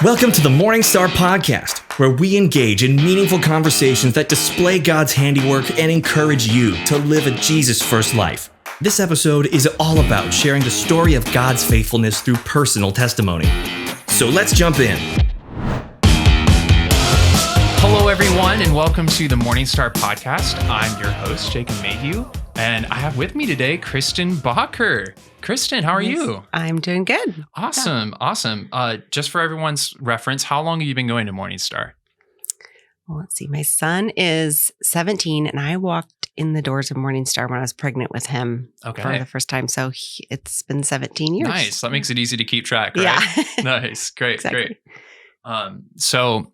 Welcome to the Morning Star Podcast, where we engage in meaningful conversations that display God's handiwork and encourage you to live a Jesus-first life. This episode is all about sharing the story of God's faithfulness through personal testimony. So let's jump in. Hello, everyone, and welcome to the Morning Star Podcast. I'm your host, Jacob Mayhew, and I have with me today Kristen Baugher. Kristen, how are you? I'm doing good. Awesome. Just for everyone's reference, how long have you been going to Morning Star? Well, let's see. My son is 17, and I walked in the doors of Morning Star when I was pregnant with him for the first time. So it's been 17 years. Nice. That makes it easy to keep track, right? Yeah. Nice. Great. Exactly. Great. So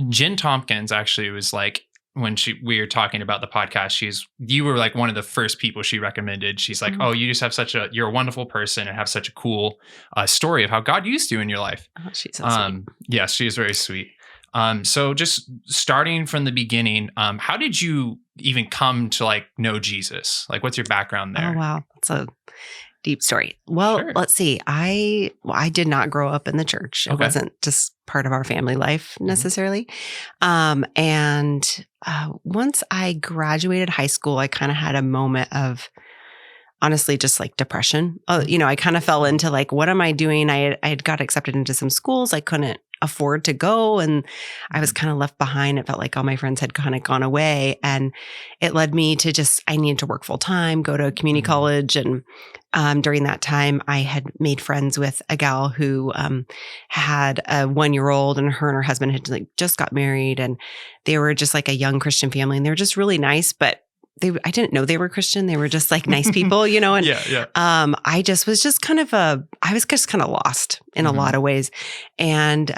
Jen Tompkins actually was like, when we were talking about the podcast, you were like one of the first people she recommended. She's like, oh, you just have you're a wonderful person and have such a cool story of how God used you in your life. Oh, she's so sweet. Yes, she is very sweet. So just starting from the beginning, how did you even come to know Jesus? Like, what's your background there? Oh, wow. That's a deep story. Well, Sure. Let's see. I did not grow up in the church. It wasn't just part of our family life necessarily. And once I graduated high school, I kind of had a moment of honestly just depression. I kind of fell into what am I doing? I had got accepted into some schools I couldn't afford to go, and I was kind of left behind. It felt like all my friends had kind of gone away, and it led me to I needed to work full time, go to community college. And during that time, I had made friends with a gal who had a 1-year-old, and her and her husband had just got married, and they were just a young Christian family, and they were just really nice, but I didn't know they were Christian. They were just nice people, and I was just kind of lost in a lot of ways. And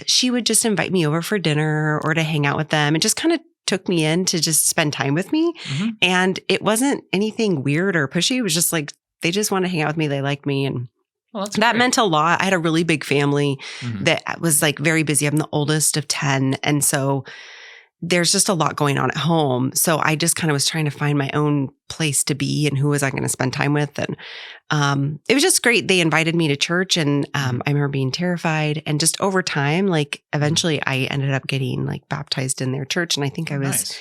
she would just invite me over for dinner or to hang out with them, and just kind of took me in to just spend time with me. And it wasn't anything weird or pushy. It was just they just wanted to hang out with me. They liked me. And that meant a lot. I had a really big family that was very busy. I'm the oldest of 10. And so there's just a lot going on at home. So I just kind of was trying to find my own place to be and who was I going to spend time with. And it was just great. They invited me to church, and I remember being terrified. And just over time, eventually I ended up getting baptized in their church. And I think I was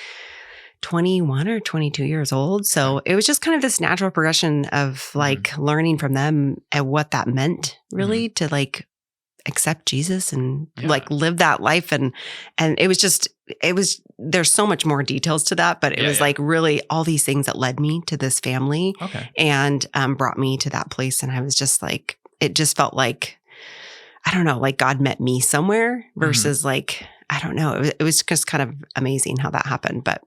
21 or 22 years old. So it was just kind of this natural progression of learning from them and what that meant really to accept Jesus and live that life. And there's so much more details to that, but it was really all these things that led me to this family and brought me to that place. And I was just it just felt I don't know, God met me somewhere versus I don't know. It was just kind of amazing how that happened, but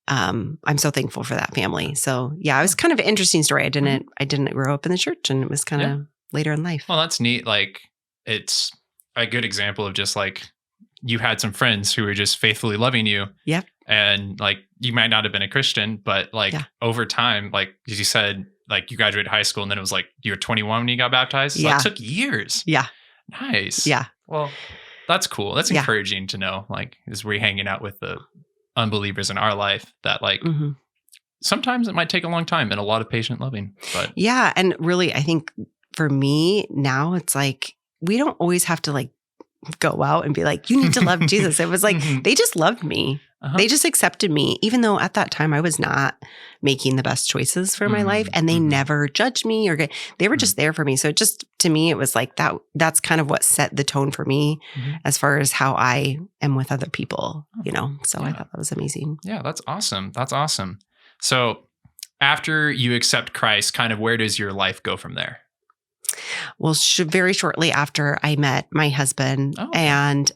I'm so thankful for that family. So it was kind of an interesting story. I didn't grow up in the church, and it was kind of later in life. Well, that's neat. It's a good example of just you had some friends who were just faithfully loving you. Yep. And you might not have been a Christian, but over time, as you said, you graduated high school, and then it was you were 21 when you got baptized. So that took years. Yeah. Nice. Yeah. Well, that's cool. That's encouraging to know, as we're hanging out with the unbelievers in our life, that sometimes it might take a long time and a lot of patient loving. But yeah. And really, I think for me now, it's we don't always have to go out and be you need to love Jesus. It was they just loved me. They just accepted me, even though at that time I was not making the best choices for my life, and they never judged me they were just there for me. So to me, it was that's kind of what set the tone for me as far as how I am with other people, So I thought that was amazing. Yeah, that's awesome. That's awesome. So after you accept Christ, kind of where does your life go from there? Well, very shortly after I met my husband, and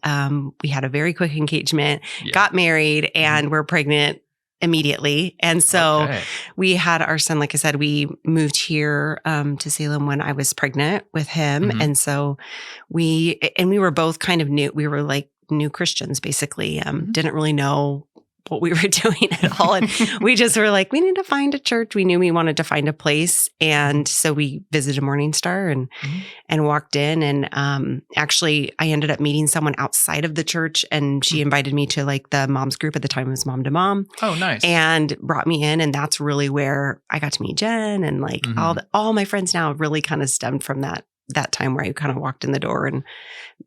we had a very quick engagement, got married, and we're pregnant immediately. And so we had our son, like I said, we moved here to Salem when I was pregnant with him. And so we were both kind of new. We were new Christians, basically. Didn't really know what we were doing at all. And we just were we need to find a church. We knew we wanted to find a place. And so we visited Morning Star and walked in. And actually, I ended up meeting someone outside of the church, and she invited me to the mom's group. At the time, it was Mom to Mom. Oh, nice. And brought me in. And that's really where I got to meet Jen. And all my friends now really kind of stemmed from that that time where I kind of walked in the door and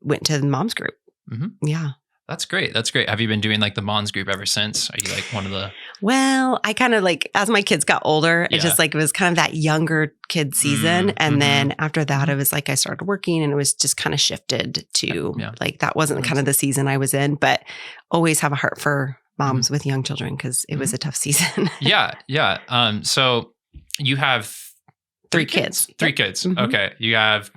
went to the mom's group. Mm-hmm. Yeah. That's great. That's great. Have you been doing like the moms group ever since? Are you like one of the... Well, I kind of like, as my kids got older, it just like, it was kind of that younger kid season. And then after that, it was like, I started working and it was just kind of shifted to like, that wasn't kind of the season I was in, but always have a heart for moms with young children because it was a tough season. Yeah. So you have three kids. Three kids. Okay. You have...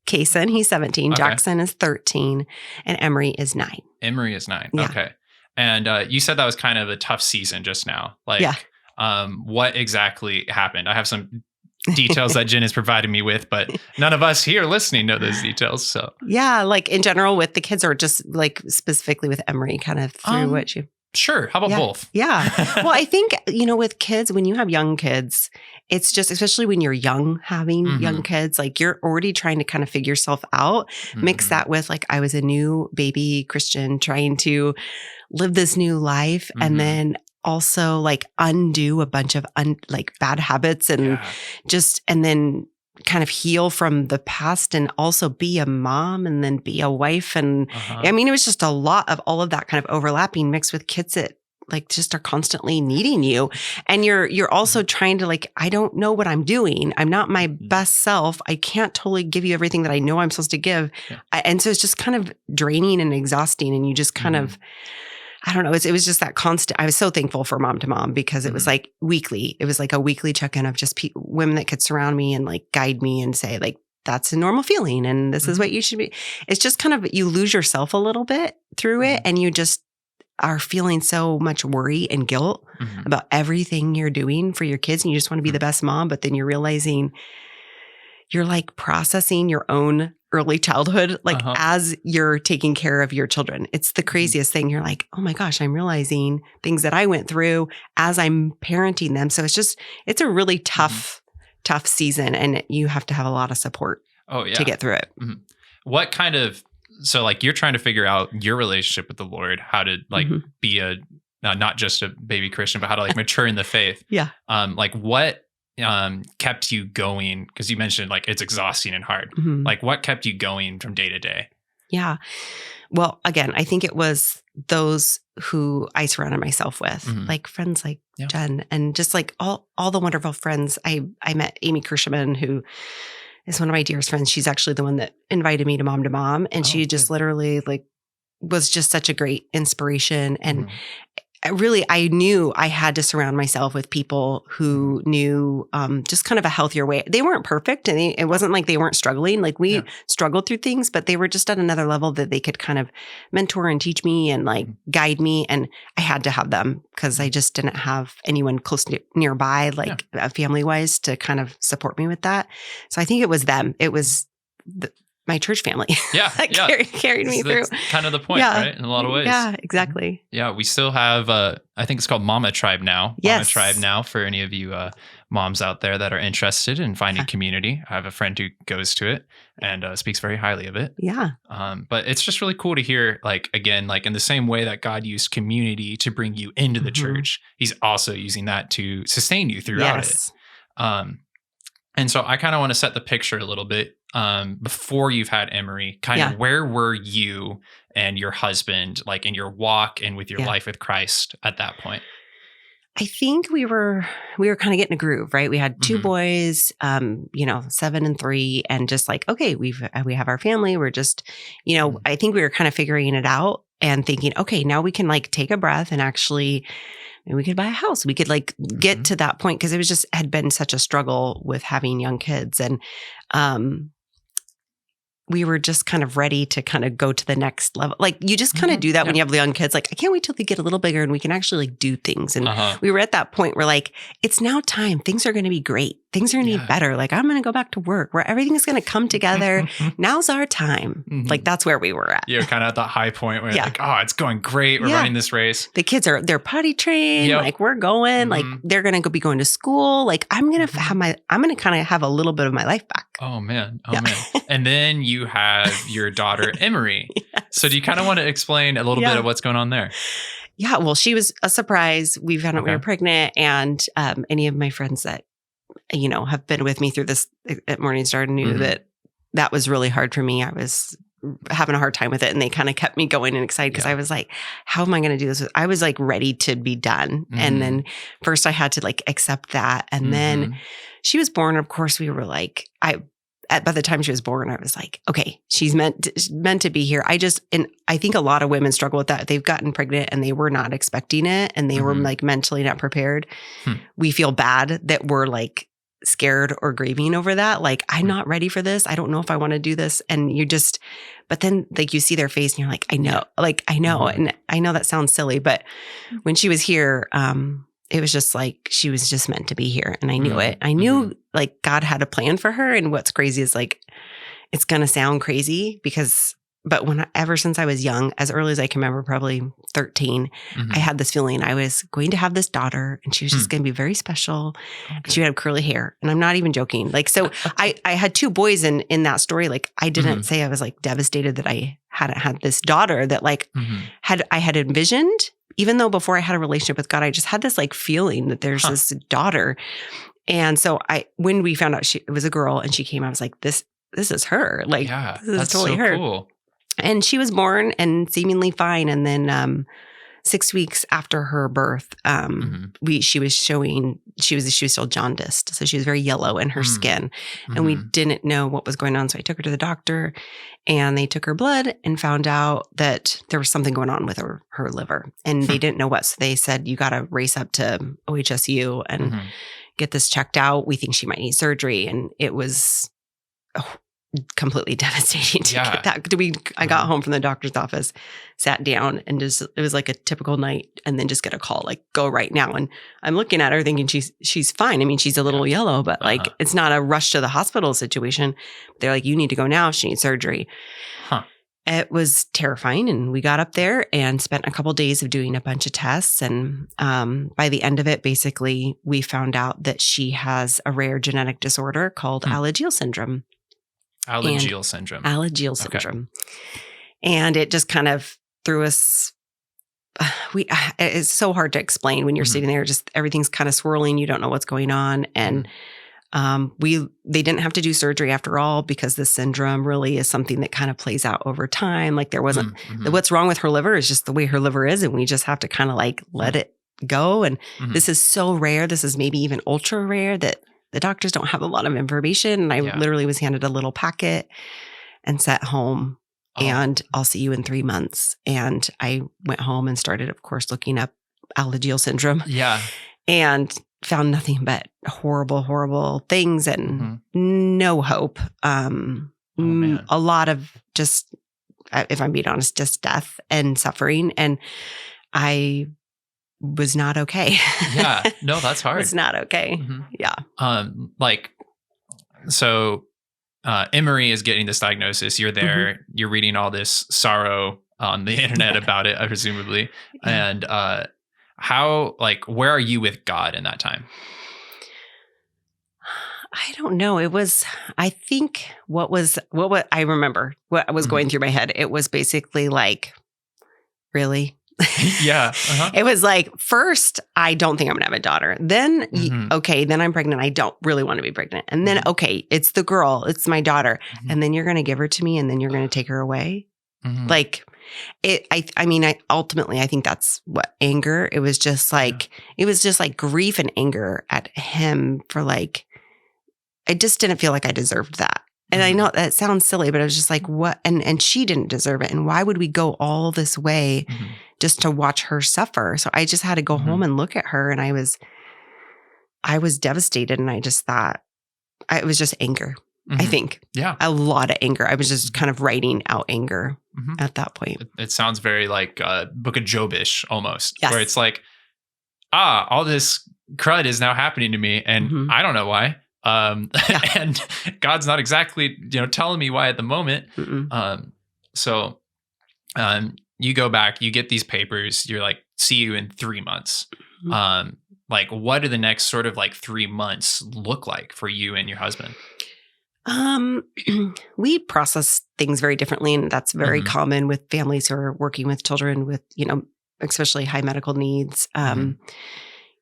Kason, he's 17. Okay. Jackson is 13. And Emery is 9. Emery is 9. Yeah. Okay. And you said that was kind of a tough season just now. Like, what exactly happened? I have some details that Jen has provided me with, but none of us here listening know those details. So yeah, like in general with the kids or just like specifically with Emery kind of through what you... Sure. How about both? Yeah. Well, I think, with kids, when you have young kids, it's just, especially when you're young, having young kids, like you're already trying to kind of figure yourself out. Mix that with like, I was a new baby Christian trying to live this new life. And then also like undo a bunch of like bad habits and and then kind of heal from the past and also be a mom and then be a wife. And I mean, it was just a lot of all of that kind of overlapping mixed with kids that like just are constantly needing you. And you're also trying to like, I don't know what I'm doing. I'm not my best self. I can't totally give you everything that I know I'm supposed to give. And so it's just kind of draining and exhausting. And you just kind of, I don't know. It was just that constant. I was so thankful for Mom to Mom because it was like weekly. It was like a weekly check-in of just women that could surround me and like guide me and say like, that's a normal feeling and this is what you should be. It's just kind of, you lose yourself a little bit through it and you just are feeling so much worry and guilt about everything you're doing for your kids and you just want to be the best mom. But then you're realizing you're like processing your own early childhood, like as you're taking care of your children. It's the craziest thing. You're like, oh my gosh, I'm realizing things that I went through as I'm parenting them. So it's a really tough season and you have to have a lot of support to get through it. What kind of, so like you're trying to figure out your relationship with the Lord, how to like be a, not just a baby Christian, but how to like mature in the faith. Like what kept you going? Because you mentioned like it's exhausting and hard. Like what kept you going from day to day? Yeah. Well, again, I think it was those who I surrounded myself with, like friends like Jen and just like all the wonderful friends. I met Amy Kirschman, who is one of my dearest friends. She's actually the one that invited me to Mom. And she just literally like was just such a great inspiration. And I knew I had to surround myself with people who knew just kind of a healthier way. They weren't perfect and it wasn't like they weren't struggling. Like we struggled through things, but they were just at another level that they could kind of mentor and teach me and like guide me. And I had to have them because I just didn't have anyone close nearby, like family wise to kind of support me with that. So I think it was them. It was my church family that carried me through. That's kind of the point, right? In a lot of ways. Yeah, exactly. Yeah, we still have, I think it's called Mama Tribe now. Yes. Mama Tribe now for any of you moms out there that are interested in finding community. I have a friend who goes to it and speaks very highly of it. Yeah. But it's just really cool to hear, like, again, like in the same way that God used community to bring you into the church, he's also using that to sustain you throughout it. And so I kind of want to set the picture a little bit. Before you've had Emery, kind of where were you and your husband, like in your walk and with your life with Christ at that point? I think we were kind of getting a groove, right? We had 2 boys, 7 and 3, and just like, okay, we have our family. We're just, I think we were kind of figuring it out and thinking, okay, now we can like take a breath and actually maybe we could buy a house. We could like get to that point because it was just had been such a struggle with having young kids. And we were just kind of ready to kind of go to the next level. Like you just kind of do that when you have young kids. Like, I can't wait till they get a little bigger and we can actually like do things. And we were at that point where like, it's now time. Things are going to be great. Things are going to be better. Like I'm going to go back to work where everything's going to come together. Now's our time. Like that's where we were at. You're kind of at that high point where like, oh, it's going great. We're running this race. The kids they're potty trained. Like we're going, like they're going to be going to school. Like I'm going to I'm going to kind of have a little bit of my life back. Oh man. Man. And then you have your daughter, Emery. So do you kind of want to explain a little bit of what's going on there? Yeah. Well, she was a surprise. We found out we were pregnant, and any of my friends that, have been with me through this at Morning Star knew that that was really hard for me. I was having a hard time with it, and they kind of kept me going and excited because I was like, how am I going to do this? I was like ready to be done. And then first I had to like accept that. And then she was born. Of course, we were like, by the time she was born, I was like, okay, she's meant to be here. And I think a lot of women struggle with that. They've gotten pregnant and they were not expecting it, and they were like mentally not prepared. We feel bad that we're like scared or grieving over that. Like, I'm not ready for this. I don't know if I want to do this. And but then like you see their face and you're like, I know. And I know that sounds silly, but when she was here, it was just like, she was just meant to be here. And I knew it. I knew like God had a plan for her. And what's crazy is like, it's going to sound crazy but ever since I was young, as early as I can remember, probably 13, I had this feeling I was going to have this daughter, and she was just going to be very special. Okay. And she would have curly hair. And I'm not even joking. Like, so I had 2 boys in that story. Like, I didn't say I was like devastated that I hadn't had this daughter that like I had envisioned, even though before I had a relationship with God, I just had this like feeling that there's this daughter. And so when we found out it was a girl and she came, I was like, this is her. Like, this is totally her. Cool. And she was born and seemingly fine. And then 6 weeks after her birth, she was still jaundiced. So she was very yellow in her skin. And we didn't know what was going on. So I took her to the doctor, and they took her blood and found out that there was something going on with her liver. And they didn't know what. So they said, you got to race up to OHSU and get this checked out. We think she might need surgery. And it was completely devastating to get that. I got home from the doctor's office, sat down, and it was like a typical night, and then just get a call, like, go right now. And I'm looking at her thinking she's fine. I mean, she's a little yellow, but like, it's not a rush to the hospital situation. They're like, you need to go now. She needs surgery. It was terrifying. And we got up there and spent a couple of days of doing a bunch of tests. And by the end of it, basically, we found out that she has a rare genetic disorder called Alagille Syndrome. Alagille Syndrome. Alagille Syndrome. And it just kind of threw us. It's so hard to explain when you're sitting there, just everything's kind of swirling. You don't know what's going on. And they didn't have to do surgery after all, because the syndrome really is something that kind of plays out over time. Like, there wasn't, what's wrong with her liver is just the way her liver is. And we just have to kind of like let it go. And this is so rare. This is maybe even ultra rare that the doctors don't have a lot of information. And I literally was handed a little packet and sent home, and I'll see you in 3 months. And I went home and started, of course, looking up Alagille Syndrome. Yeah. And found nothing but horrible, horrible things and no hope. A lot of just, if I'm being honest, just death and suffering. And I was not okay. Yeah. No, that's hard. It's not okay. Yeah. So Emery is getting this diagnosis. You're there. You're reading all this sorrow on the internet about it, presumably. And where are you with God in that time? I don't know. It was, I think what I remember, what I was going through my head, it was basically like, really? Yeah. It was like, first, I don't think I'm going to have a daughter. Then, okay, then I'm pregnant. I don't really want to be pregnant. And then, okay, it's the girl. It's my daughter. And then you're going to give her to me, and then you're going to take her away. Like, ultimately, I think that's what anger. It was just like, grief and anger at him for like, I just didn't feel like I deserved that. And I know that sounds silly, but I was just like, what? And she didn't deserve it. And why would we go all this way just to watch her suffer? So I just had to go home and look at her, and I was devastated. And I just thought, it was just anger. I think. Yeah. A lot of anger. I was just kind of writing out anger at that point. It sounds very like Book of Job-ish almost, where it's like, all this crud is now happening to me, and I don't know why. And God's not exactly, telling me why at the moment. So you go back, you get these papers, you're like, see you in 3 months. Like, what do the next sort of like 3 months look like for you and your husband? We process things very differently, and that's very common with families who are working with children with, especially high medical needs.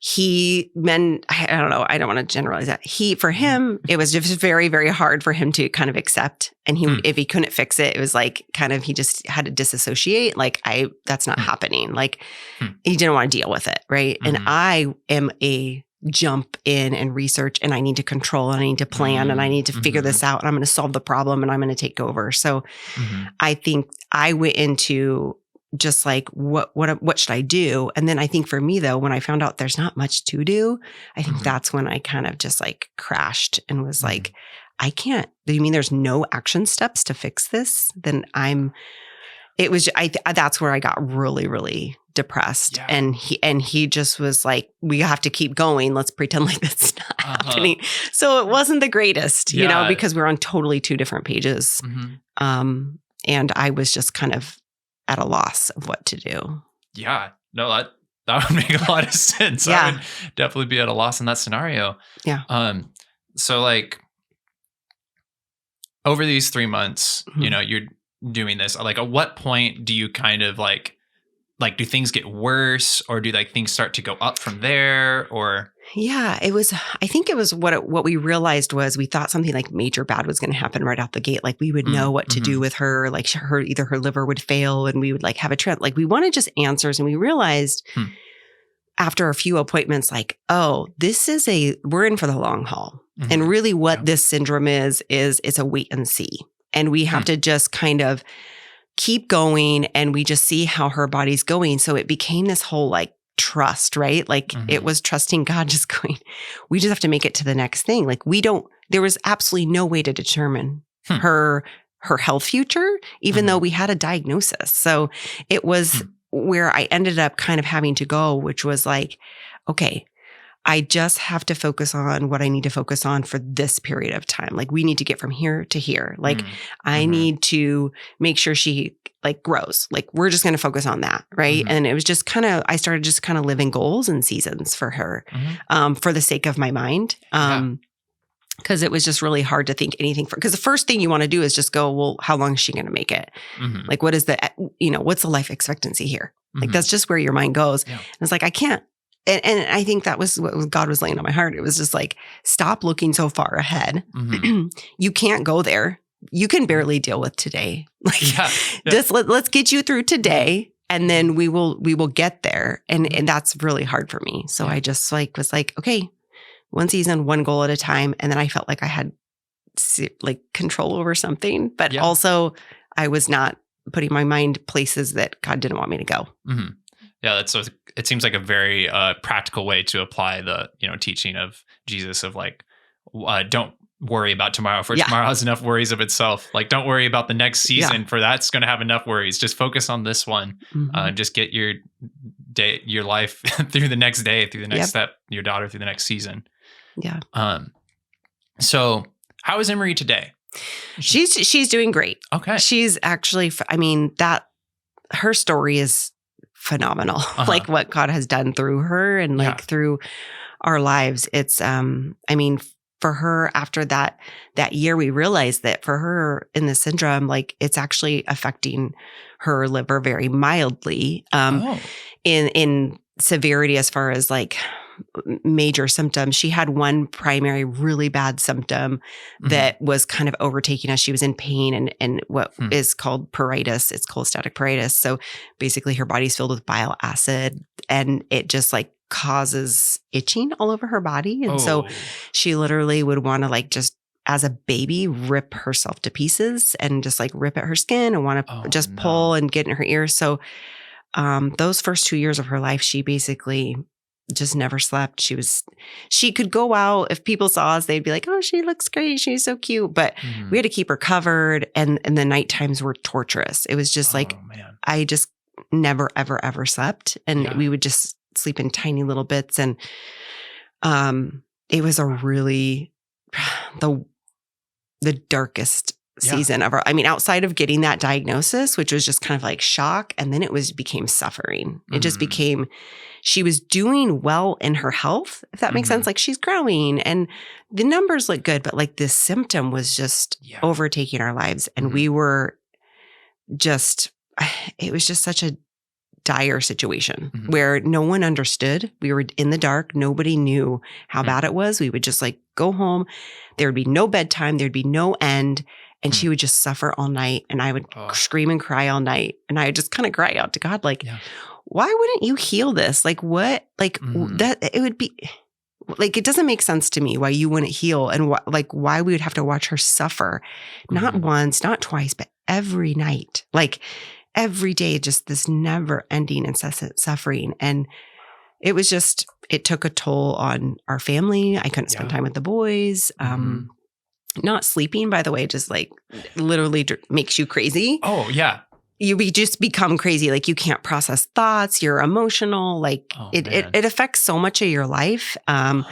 I don't know. I don't want to generalize that. For him, it was just very, very hard for him to kind of accept. And if he couldn't fix it, it was like kind of, he just had to disassociate. Like that's not happening. Like he didn't want to deal with it. Right. And I am a jump in and research, and I need to control, and I need to plan, and I need to figure this out, and I'm going to solve the problem, and I'm going to take over. So I think I went into just like, what should I do? And then I think for me though, when I found out there's not much to do, I think that's when I kind of just like crashed and was like, I can't, do you mean there's no action steps to fix this? Then that's where I got really, really depressed. Yeah. And he just was like, we have to keep going. Let's pretend like that's not happening. So it wasn't the greatest, you know, because we're on totally two different pages. And I was just kind of at a loss of what to do. Yeah. No, that would make a lot of sense. I would definitely be at a loss in that scenario. Yeah. So like over these 3 months, you know, you're doing this, like at what point do you kind of like do things get worse, or do like things start to go up from there? Or yeah, I think it was what we realized was we thought something like major bad was going to happen right out the gate. Like we would know what to do with her, like either her liver would fail and we would like have a trend. Like we wanted just answers. And we realized after a few appointments, like, oh, we're in for the long haul. And really what this syndrome is it's a wait and see. And we have to just kind of keep going, and we just see how her body's going. So it became this whole like trust, right? Like it was trusting God, just going, we just have to make it to the next thing. Like there was absolutely no way to determine her health future, even though we had a diagnosis. So it was where I ended up kind of having to go, which was like, okay, I just have to focus on what I need to focus on for this period of time. Like we need to get from here to here. Like I need to make sure she like grows. Like we're just going to focus on that. Right. And it was just I started just kind of living goals and seasons for her, for the sake of my mind. Cause it was just really hard to think anything because the first thing you want to do is just go, well, how long is she going to make it? Like what is what's the life expectancy here? Like that's just where your mind goes. Yeah. And it's like, I can't. And I think that was what God was laying on my heart. It was just like, stop looking so far ahead. You can't go there. You can barely deal with today. Like, just let's get you through today, and then we will get there. And that's really hard for me. So I just was like, okay, one season, one goal at a time. And then I felt like I had like control over something, but also I was not putting my mind places that God didn't want me to go. Yeah, it seems like a very practical way to apply the teaching of Jesus of like, don't worry about tomorrow, for tomorrow has enough worries of itself. Like, don't worry about the next season, for that's going to have enough worries. Just focus on this one. Just get your life through the next day, through the next step, your daughter through the next season. Yeah. So how is Emery today? She's doing great. Okay. She's actually, her story is phenomenal. Like what God has done through her and like through our lives. It's, for her after that year, we realized that for her in the syndrome, like it's actually affecting her liver very mildly, in severity as far as like major symptoms. She had one primary really bad symptom that was kind of overtaking us. She was in pain and what is called pruritus. It's cholestatic pruritus. So basically her body's filled with bile acid and it just like causes itching all over her body. And so she literally would want to like just as a baby rip herself to pieces and just like rip at her skin and want to pull and get in her ears. So those first 2 years of her life, she basically just never slept. She could go out. If people saw us, they'd be like, oh, she looks great. She's so cute. But we had to keep her covered. And the night times were torturous. It was just I just never, ever, ever slept. And we would just sleep in tiny little bits. And it was a really, the darkest season of our, outside of getting that diagnosis, which was just kind of like shock. And then became suffering. It just became, she was doing well in her health, if that makes sense. Like she's growing and the numbers look good, but like this symptom was just overtaking our lives. And we were just, it was just such a dire situation where no one understood. We were in the dark. Nobody knew how bad it was. We would just like go home. There would be no bedtime. There'd be no end. And she would just suffer all night. And I would scream and cry all night. And I would just kind of cry out to God, like, why wouldn't you heal this? Like what? Like that it would be like, it doesn't make sense to me why you wouldn't heal and why we would have to watch her suffer. Not once, not twice, but every night. Like every day, just this never ending, incessant suffering. And it was just, it took a toll on our family. I couldn't spend time with the boys. Not sleeping, by the way, just like literally makes you crazy. Oh, yeah. You just become crazy. Like you can't process thoughts. You're emotional. Like it affects so much of your life. And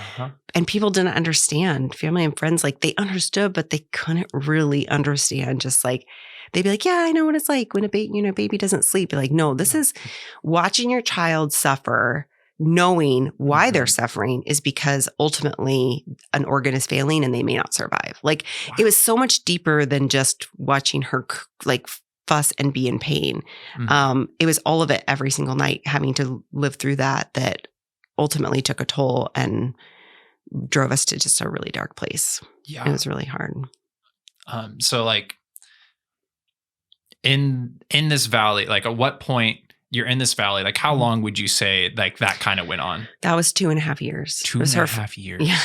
people didn't understand. Family and friends, like they understood, but they couldn't really understand. Just like, they'd be like, yeah, I know what it's like when a baby doesn't sleep. Be like, no, this is watching your child suffer, knowing why they're suffering is because ultimately an organ is failing and they may not survive. Like it was so much deeper than just watching her like fuss and be in pain. It was all of it every single night, having to live through that ultimately took a toll and drove us to just a really dark place. Yeah. It was really hard. So like in this valley, like at what point you're in this valley, like how long would you say like that kind of went on? That was 2.5 years. 2.5 years. Yeah.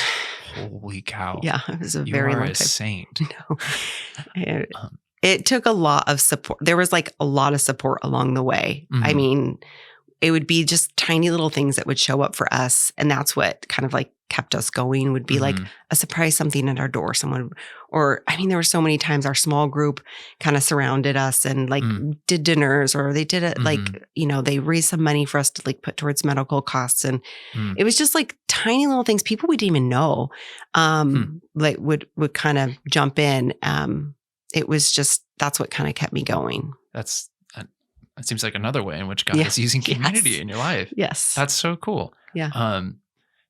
Holy cow. Yeah. It was a very long time. You are a saint. No. It took a lot of support. There was like a lot of support along the way. I mean, it would be just tiny little things that would show up for us. And that's what kind of like kept us going, would be like a surprise something at our door. There were so many times our small group kind of surrounded us and like did dinners, or they did it like, they raised some money for us to like put towards medical costs. And it was just like tiny little things people we didn't even know, like would kind of jump in. It was just, that's what kind of kept me going. It seems like another way in which God is using community in your life. Yes. That's so cool. Yeah.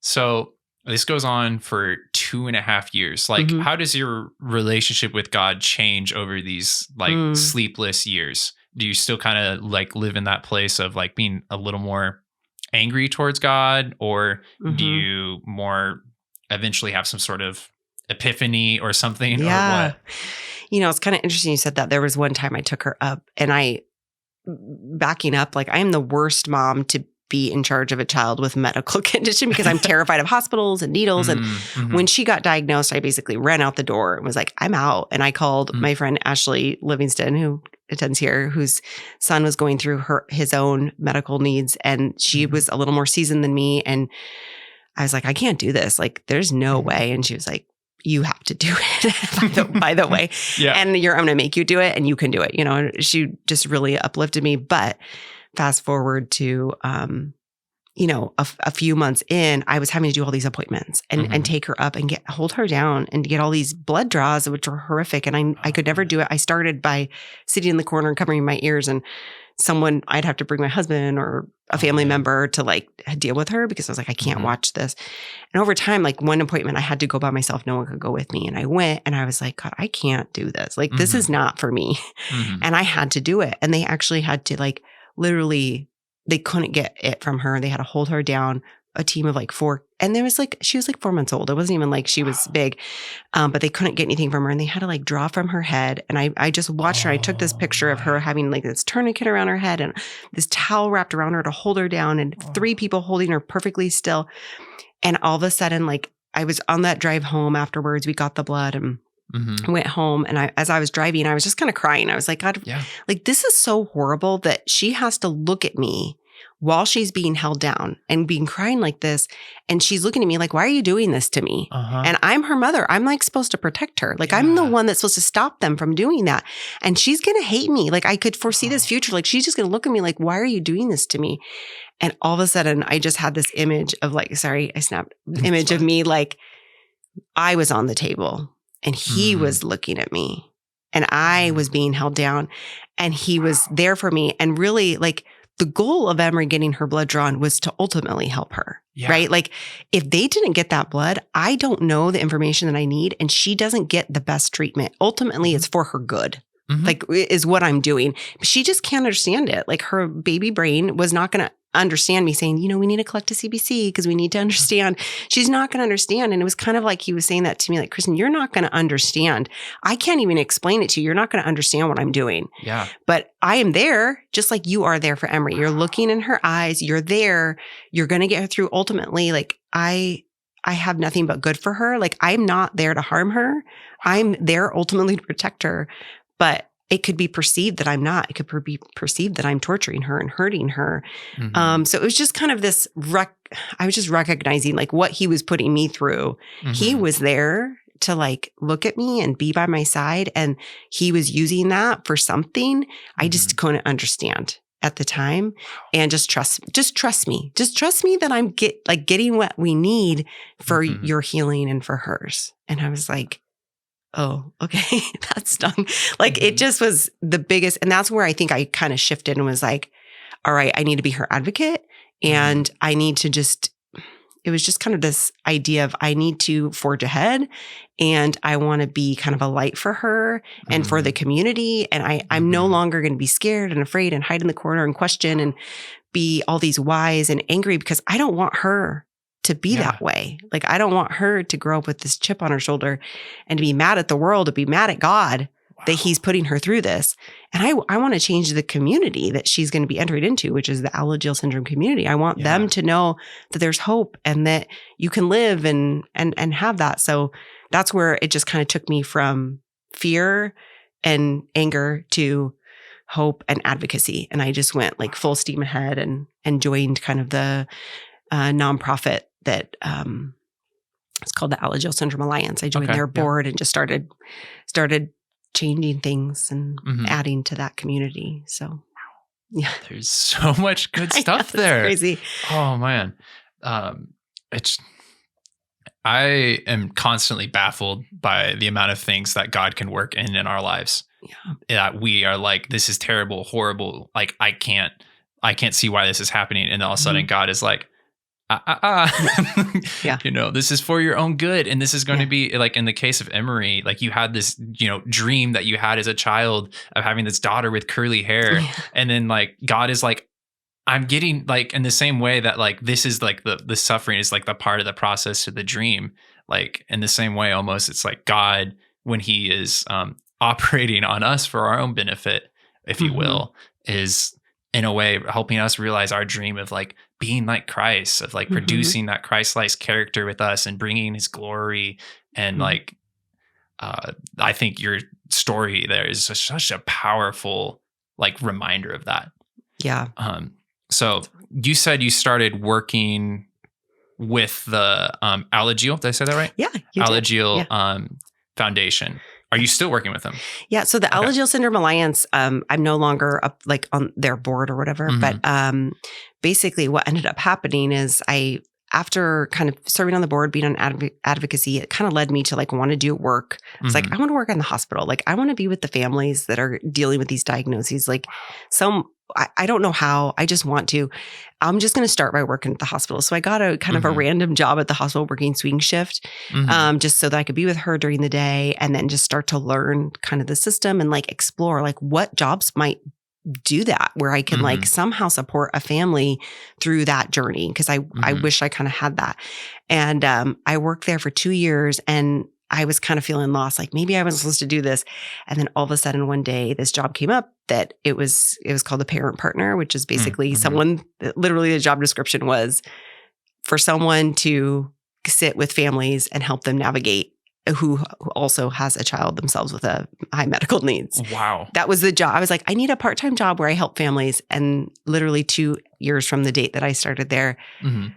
So this goes on for 2.5 years. Like, how does your relationship with God change over these like sleepless years? Do you still kind of like live in that place of like being a little more angry towards God, or do you more eventually have some sort of epiphany or something? Yeah. Or what? It's kind of interesting you said that. There was one time I took her up, and backing up, like I am the worst mom to be in charge of a child with medical condition because I'm terrified of hospitals and needles. And when she got diagnosed, I basically ran out the door and was like, I'm out. And I called my friend Ashley Livingston, who attends here, whose son was going through his own medical needs. And she was a little more seasoned than me. And I was like, I can't do this. Like, there's no way. And she was like, you have to do it, by the way. And I'm going to make you do it, and you can do it. She just really uplifted me. But fast forward to, a few months in, I was having to do all these appointments and take her up and hold her down and get all these blood draws, which were horrific. And I could never do it. I started by sitting in the corner and covering my ears, and I'd have to bring my husband or a family member to like deal with her, because I was like, I can't watch this. And over time, like one appointment I had to go by myself. No one could go with me. And I went, and I was like, God, I can't do this. Like, this is not for me. And I had to do it. And they actually had to like, literally, they couldn't get it from her. They had to hold her down, a team of like 4. And she was like 4 months old. It wasn't even like she was big, but they couldn't get anything from her. And they had to like draw from her head. And I just watched her. I took this picture of her having like this tourniquet around her head and this towel wrapped around her to hold her down, and 3 people holding her perfectly still. And all of a sudden, like I was on that drive home afterwards, we got the blood and went home. And as I was driving, I was just kind of crying. I was like, God, like this is so horrible that she has to look at me while she's being held down and being crying like this. And she's looking at me like, why are you doing this to me? And I'm her mother. I'm like supposed to protect her. Like I'm the one that's supposed to stop them from doing that. And she's going to hate me. Like I could foresee this future. Like she's just going to look at me like, why are you doing this to me? And all of a sudden I just had this image of like, I snapped image of me. Like I was on the table and he was looking at me, and I was being held down, and he was there for me. And really, like, the goal of Emery getting her blood drawn was to ultimately help her, right? Like if they didn't get that blood, I don't know the information that I need, and she doesn't get the best treatment. Ultimately, it's for her good, like is what I'm doing. She just can't understand it. Like her baby brain was not going to understand me saying, we need to collect a CBC because we need to understand. She's not going to understand. And it was kind of like he was saying that to me, like, Kristen, you're not going to understand. I can't even explain it to you. You're not going to understand what I'm doing. Yeah. But I am there just like you are there for Emery. You're looking in her eyes. You're there. You're going to get her through. Ultimately, like I have nothing but good for her. Like I'm not there to harm her. I'm there ultimately to protect her. But it could be perceived that I'm not. It could be perceived that I'm torturing her and hurting her. So it was just kind of this, I was just recognizing like what he was putting me through. He was there to like look at me and be by my side. And he was using that for something I just couldn't understand at the time. And just trust me. Just trust me that I'm getting what we need for your healing and for hers. And I was like, oh, okay. That stung. Like it just was the biggest. And that's where I think I kind of shifted and was like, all right, I need to be her advocate. And I need to it was just kind of this idea of I need to forge ahead and I want to be kind of a light for her and for the community. And I'm no longer going to be scared and afraid and hide in the corner and question and be all these whys and angry because I don't want her to be that way. Like, I don't want her to grow up with this chip on her shoulder and to be mad at the world, to be mad at God that he's putting her through this. And I want to change the community that she's going to be entered into, which is the Alagille Syndrome community. I want them to know that there's hope and that you can live and have that. So that's where it just kind of took me from fear and anger to hope and advocacy. And I just went like full steam ahead and joined kind of the nonprofit that it's called the Alagille Syndrome Alliance. I joined their board and just started changing things and adding to that community. So, yeah, there's so much good stuff there. Crazy. Oh man, I am constantly baffled by the amount of things that God can work in our lives. Yeah, that we are like, this is terrible, horrible. Like I can't see why this is happening, and all of a sudden God is like, yeah. This is for your own good. And this is going to be like in the case of Emery, like you had this, dream that you had as a child of having this daughter with curly hair. Yeah. And then like, God is like, I'm getting like in the same way that like, this is like the suffering is like the part of the process to the dream. Like in the same way, almost it's like God, when he is operating on us for our own benefit, if you will, is in a way helping us realize our dream of like being like Christ, of like producing that Christ-like character with us and bringing his glory. And like, I think your story there is such a powerful like reminder of that. Yeah. So you said you started working with the Alagille. Did I say that right? Yeah. Alagille Foundation. Are you still working with them? Yeah. So the Alagille Syndrome Alliance, I'm no longer up like on their board or whatever. But basically what ended up happening is after kind of serving on the board, being on advocacy, it kind of led me to like want to do work. It's like, I want to work in the hospital. Like I want to be with the families that are dealing with these diagnoses. Like I don't know how, I just want to. I'm just going to start by working at the hospital. So I got a kind of a random job at the hospital working swing shift, just so that I could be with her during the day and then just start to learn kind of the system and like explore like what jobs might do that where I can like somehow support a family through that journey. Cause I wish I kind of had that. And I worked there for 2 years and I was kind of feeling lost, like maybe I wasn't supposed to do this. And then all of a sudden one day this job came up that it was called a parent partner, which is basically someone, literally the job description was for someone to sit with families and help them navigate who also has a child themselves with a high medical needs. Wow. That was the job. I was like, I need a part-time job where I help families. And literally 2 years from the date that I started there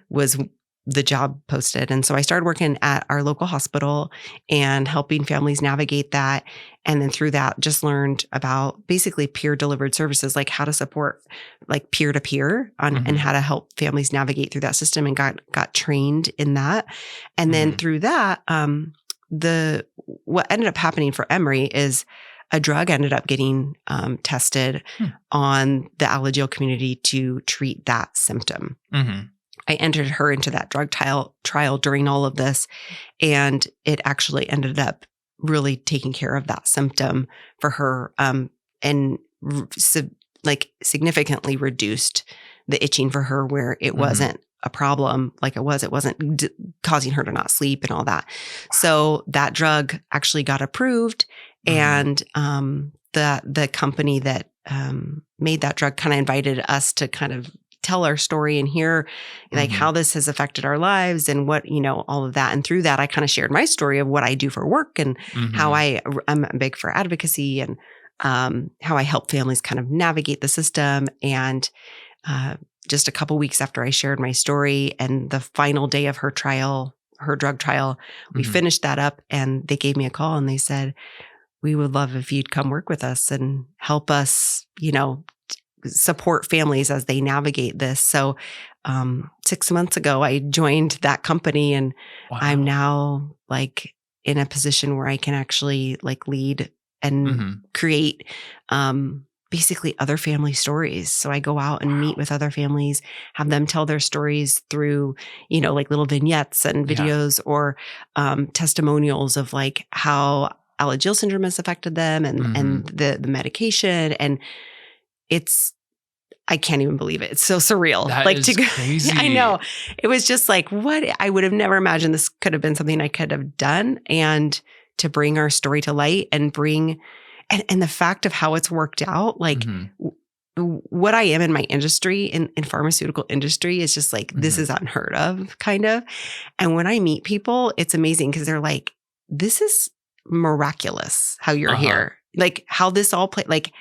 was the job posted. And so I started working at our local hospital and helping families navigate that. And then through that, just learned about basically peer delivered services, like how to support like peer to peer and how to help families navigate through that system and got trained in that. And then through that, what ended up happening for Emery is a drug ended up getting tested on the Alagille community to treat that symptom. I entered her into that drug trial during all of this, and it actually ended up really taking care of that symptom for her, and significantly reduced the itching for her, where it wasn't a problem like it wasn't causing her to not sleep and all that. So that drug actually got approved, and the company that made that drug kind of invited us to kind of tell our story and hear like how this has affected our lives and what, all of that. And through that, I kind of shared my story of what I do for work and how I'm big for advocacy and how I help families kind of navigate the system. And just a couple weeks after I shared my story and the final day of her drug trial, we finished that up, and they gave me a call and they said, "We would love if you'd come work with us and help us, support families as they navigate this." So 6 months ago, I joined that company, and I'm now like in a position where I can actually like lead and create basically other family stories. So I go out and meet with other families, have them tell their stories through, like little vignettes and videos or testimonials of like how Alagille Syndrome has affected them and the medication. And I can't even believe it. It's so surreal. That like is to go, crazy. I know. It was just like, what? I would have never imagined this could have been something I could have done, and to bring our story to light and bring, and the fact of how it's worked out, like what I am in my industry, in pharmaceutical industry, is just like, this is unheard of kind of. And when I meet people, it's amazing because they're like, this is miraculous how you're here. Like how this all played, like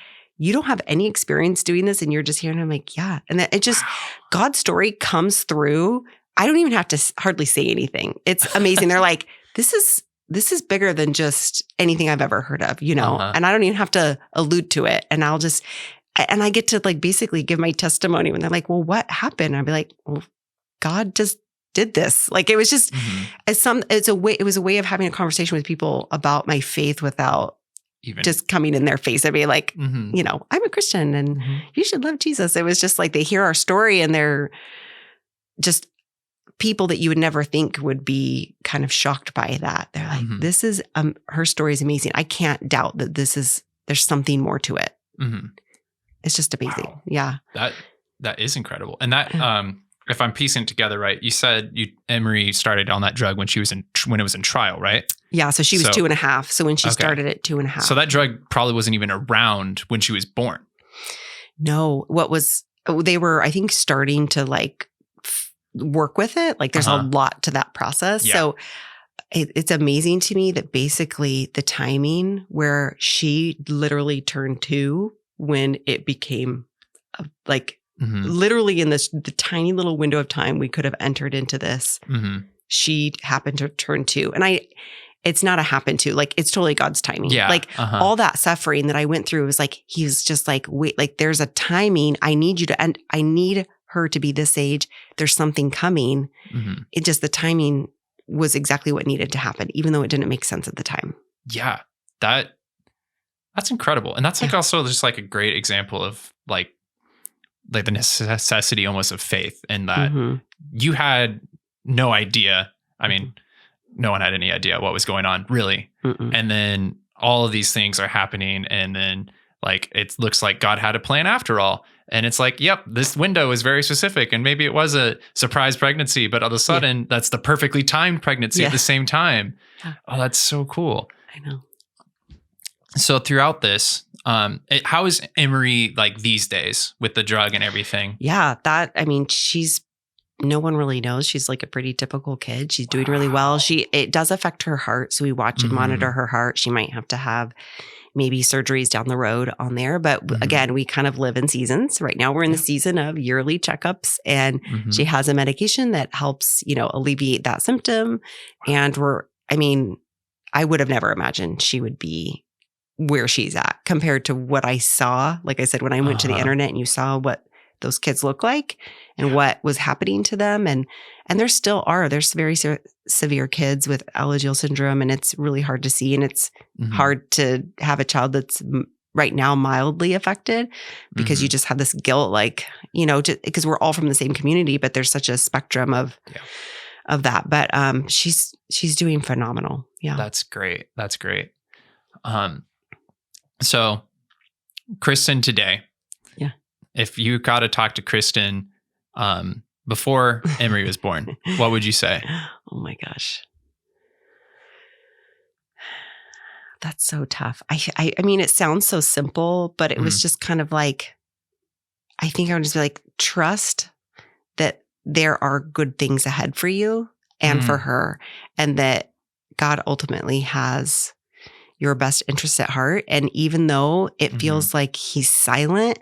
you don't have any experience doing this and you're just here. And I'm like, yeah. And that it just, God's story comes through. I don't even have to hardly say anything. It's amazing. They're like, this is bigger than just anything I've ever heard of, and I don't even have to allude to it. And and I get to like basically give my testimony when they're like, well, what happened? I'd be like, well, God just did this. Like, it was just, it was a way of having a conversation with people about my faith without even just coming in their face. I'd be like, I'm a Christian and you should love Jesus. It was just like, they hear our story and they're just people that you would never think would be kind of shocked by that. They're like, this is, her story is amazing. I can't doubt that there's something more to it. It's just amazing. Wow. Yeah. That is incredible. And that, if I'm piecing it together right, you said Emery started on that drug when it was in trial, right? Yeah. So she was 2.5. So when she started at 2.5. So that drug probably wasn't even around when she was born. No. They were, I think, starting to like work with it. Like there's a lot to that process. Yeah. So it's amazing to me that basically the timing where she literally turned 2 when it became literally in the tiny little window of time we could have entered into this, she happened to turn 2. And it's not a happen to, like, it's totally God's timing. Yeah. Like all that suffering that I went through was like, he's just like, wait, like there's a timing. I need you to end. I need her to be this age. There's something coming. It just, the timing was exactly what needed to happen, even though it didn't make sense at the time. Yeah. That's incredible. And that's like also just like a great example of like the necessity almost of faith, and that you had no idea. I mean, no one had any idea what was going on really. And then all of these things are happening. And then like, it looks like God had a plan after all. And it's like, yep, this window is very specific. And maybe it was a surprise pregnancy, but all of a sudden that's the perfectly timed pregnancy at the same time. Yeah. Oh, that's so cool. I know. So throughout this, how is Emery like these days with the drug and everything? Yeah, no one really knows. She's like a pretty typical kid. She's doing really well. It does affect her heart. So we watch and monitor her heart. She might have to have maybe surgeries down the road on there. But again, we kind of live in seasons. Right now we're in the season of yearly checkups, and she has a medication that helps, alleviate that symptom. And I would have never imagined she would be where she's at compared to what I saw. Like I said, when I went to the internet and you saw what those kids look like and what was happening to them. And there's very severe kids with Alagille syndrome, and it's really hard to see. And it's hard to have a child that's right now mildly affected because you just have this guilt, like, because we're all from the same community, but there's such a spectrum of of that. But she's doing phenomenal. Yeah. That's great. That's great. So Kristen today, yeah, if you got to talk to Kristen before Emery was born, what would you say? Oh my gosh. That's so tough. I mean, it sounds so simple, but it was just kind of like, I think I would just be like, trust that there are good things ahead for you and for her, and that God ultimately has your best interests at heart. And even though it feels like he's silent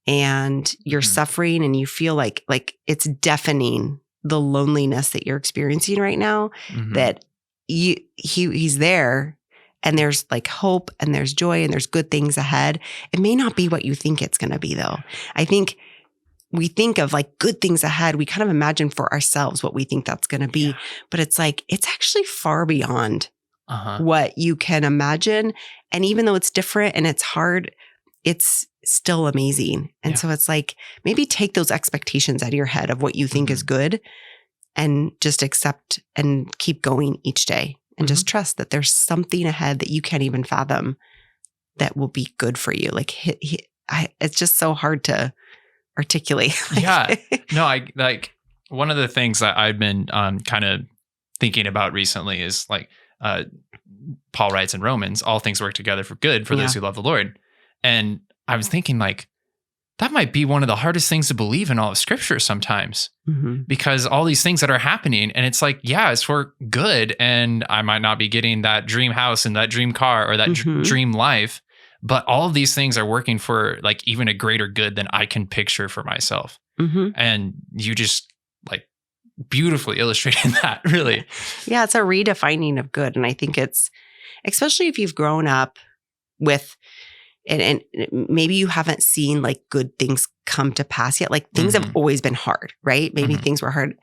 and you're suffering and you feel like it's deafening, the loneliness that you're experiencing right now, that he's there. And there's like hope and there's joy and there's good things ahead. It may not be what you think it's going to be though. I think we think of like good things ahead. We kind of imagine for ourselves what we think that's going to be, but it's like, it's actually far beyond what you can imagine. And even though it's different and it's hard, it's still amazing. And so it's like, maybe take those expectations out of your head of what you think is good and just accept and keep going each day. And just trust that there's something ahead that you can't even fathom that will be good for you. Like it's just so hard to articulate. Yeah. No, I like one of the things that I've been kind of thinking about recently is like Paul writes in Romans, all things work together for good for those who love the Lord. And I was thinking like, that might be one of the hardest things to believe in all of Scripture sometimes, because all these things that are happening, and it's like, yeah, it's for good, and I might not be getting that dream house and that dream car or that dream life, but all of these things are working for like even a greater good than I can picture for myself. And you just like beautifully illustrated that, really. Yeah, it's a redefining of good, and I think it's, especially if you've grown up with. And maybe you haven't seen like good things come to pass yet. Like things have always been hard, right? Maybe things were hard,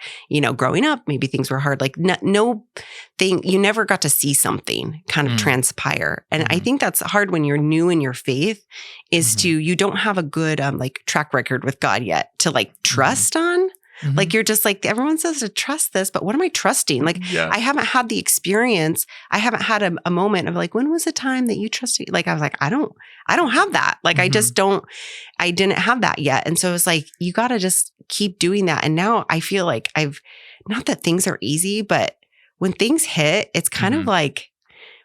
growing up. Maybe things were hard. Like no thing, you never got to see something kind of transpire. And I think that's hard when you're new in your faith is you don't have a good like track record with God yet to like trust on. Like you're just like, everyone says to trust this, but what am I trusting? Like I haven't had the experience. I haven't had a moment of like, when was the time that you trusted? Like I was like, I don't have that. Like I didn't have that yet. And so it's like, you got to just keep doing that. And now I feel like not that things are easy, but when things hit, it's kind of like,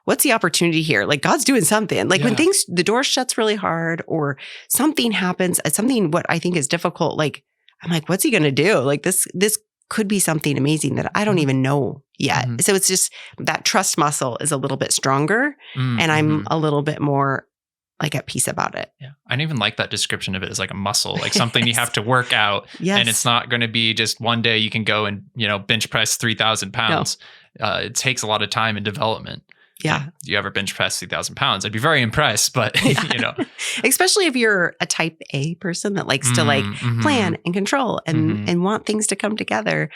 what's the opportunity here? Like God's doing something. Like when the door shuts really hard or something happens, something what I think is difficult, like, I'm like, what's he going to do? Like this could be something amazing that I don't even know yet. So it's just that trust muscle is a little bit stronger and I'm a little bit more like at peace about it. Yeah. I didn't even like that description of it as like a muscle, like something you have to work out and it's not going to be just one day you can go and, bench press 3,000 pounds. No. It takes a lot of time and development. Yeah. Do you ever bench press 3,000 pounds? I'd be very impressed, but especially if you're a type A person that likes to like plan and control and want things to come together.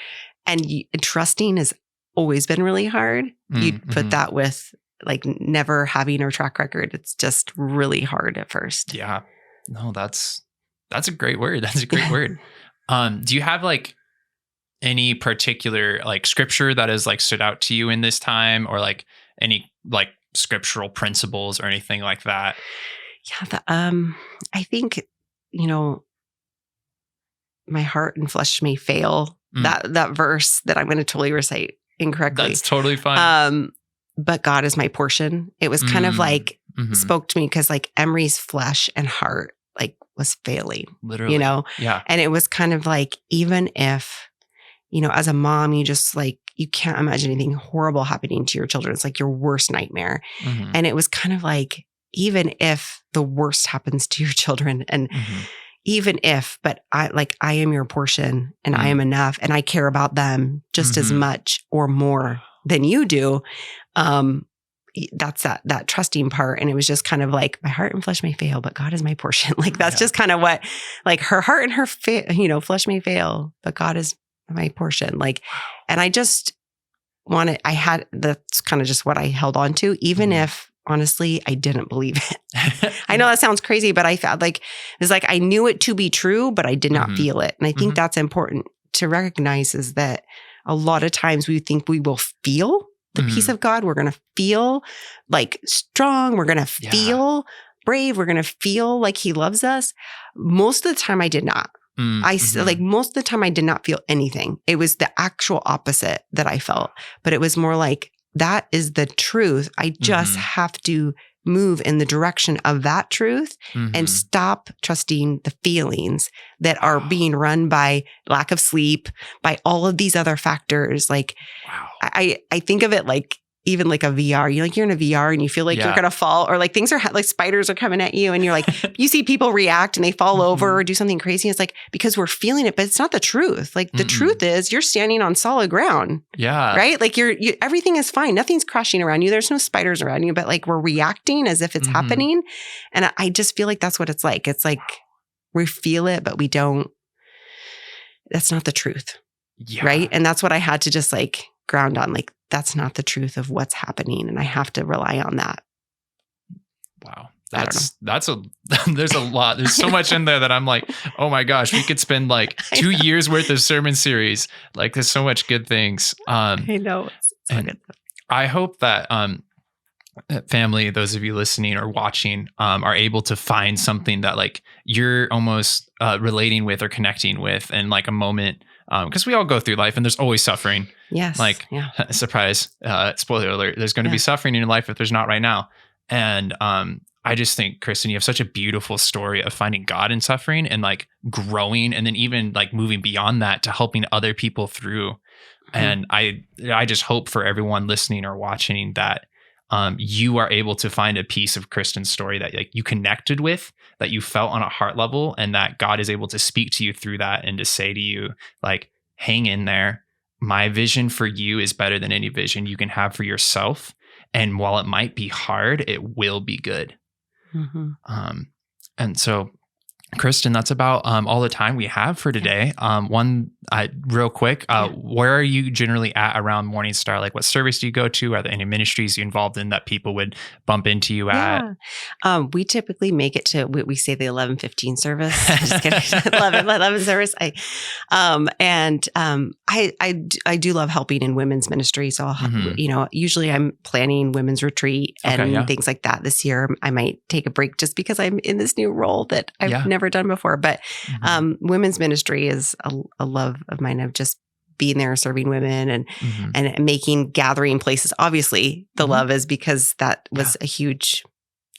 And trusting has always been really hard. You put that with like never having a track record. It's just really hard at first. Yeah. No, that's a great word. That's a great word. Do you have like any particular like scripture that has like stood out to you in this time, or like any like scriptural principles or anything like that? Yeah. I think, my heart and flesh may fail. That verse that I'm going to totally recite incorrectly. That's totally fine. But God is my portion. It was kind of like spoke to me because like Emery's flesh and heart like was failing, literally, Yeah. And it was kind of like, even if, as a mom, you just like, you can't imagine anything horrible happening to your children. It's like your worst nightmare. And it was kind of like, even if the worst happens to your children and even if, but I am your portion and I am enough and I care about them just as much or more than you do. That's that trusting part. And it was just kind of like, my heart and flesh may fail, but God is my portion. Like, that's just kind of what, like her heart and her, flesh may fail, but God is my portion. Like, and I just that's kind of just what I held on to, even if honestly, I didn't believe it. I know that sounds crazy, but I felt like, it's like, I knew it to be true, but I did not feel it. And I think that's important to recognize, is that a lot of times we think we will feel the peace of God. We're going to feel like strong. We're going to feel brave. We're going to feel like he loves us. Most of the time I did not. Like most of the time I did not feel anything. It was the actual opposite that I felt, but it was more like, that is the truth. I just have to move in the direction of that truth and stop trusting the feelings that are being run by lack of sleep, by all of these other factors. Like I think of it like, even like a VR, you're in a VR and you feel like you're going to fall, or like things are like spiders are coming at you and you're like, you see people react and they fall over or do something crazy. It's like, because we're feeling it, but it's not the truth. Like the truth is you're standing on solid ground. Yeah. Right. Like everything is fine. Nothing's crashing around you. There's no spiders around you, but like we're reacting as if it's happening. And I just feel like that's what it's like. It's like we feel it, but we don't, that's not the truth. Yeah. Right. And that's what I had to just like ground on, like, that's not the truth of what's happening. And I have to rely on that. Wow. There's a lot. There's so much in there that I'm like, oh my gosh, we could spend like 2 years worth of sermon series. Like there's so much good things. I know. It's so good. I hope that, family, those of you listening or watching, are able to find something that like you're almost relating with or connecting with in like a moment. Because we all go through life and there's always suffering. Yes. Like, surprise, spoiler alert, there's going to be suffering in your life if there's not right now. And I just think, Kristen, you have such a beautiful story of finding God in suffering and like growing, and then even like moving beyond that to helping other people through. And I just hope for everyone listening or watching that you are able to find a piece of Kristen's story that like you connected with, that you felt on a heart level, and that God is able to speak to you through that and to say to you, like, hang in there. My vision for you is better than any vision you can have for yourself. And while it might be hard, it will be good. And so, Kristen, that's about all the time we have for today. Real quick, where are you generally at around Morningstar? Like, what service do you go to? Are there any ministries you involved in that people would bump into you at? We typically make it to, we say the 11:15 service. Just kidding. 11 service. I do love helping in women's ministry. So, usually I'm planning women's retreat and things like that. This year, I might take a break just because I'm in this new role that I've never done before. But women's ministry is a love of mine, of just being there, serving women and making gathering places. Obviously, the love is because that was a huge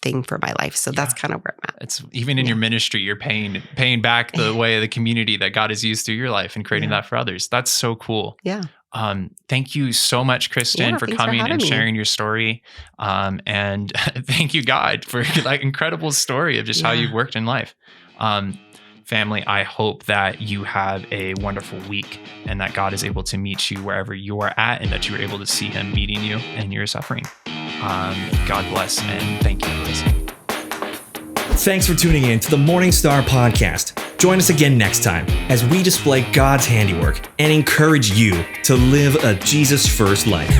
thing for my life. So that's kind of where I'm at. It's even in your ministry, you're paying back the way of the community that God has used through your life and creating that for others. That's so cool. Yeah. Thank you so much, Kristen, for coming and sharing your story. And thank you, God, for like incredible story of just how you've worked in life. Family, I hope that you have a wonderful week and that God is able to meet you wherever you are at, and that you are able to see him meeting you in your suffering. God bless, and thank you for listening. Thanks for tuning in to the Morningstar Podcast. Join us again next time as we display God's handiwork and encourage you to live a Jesus-first life.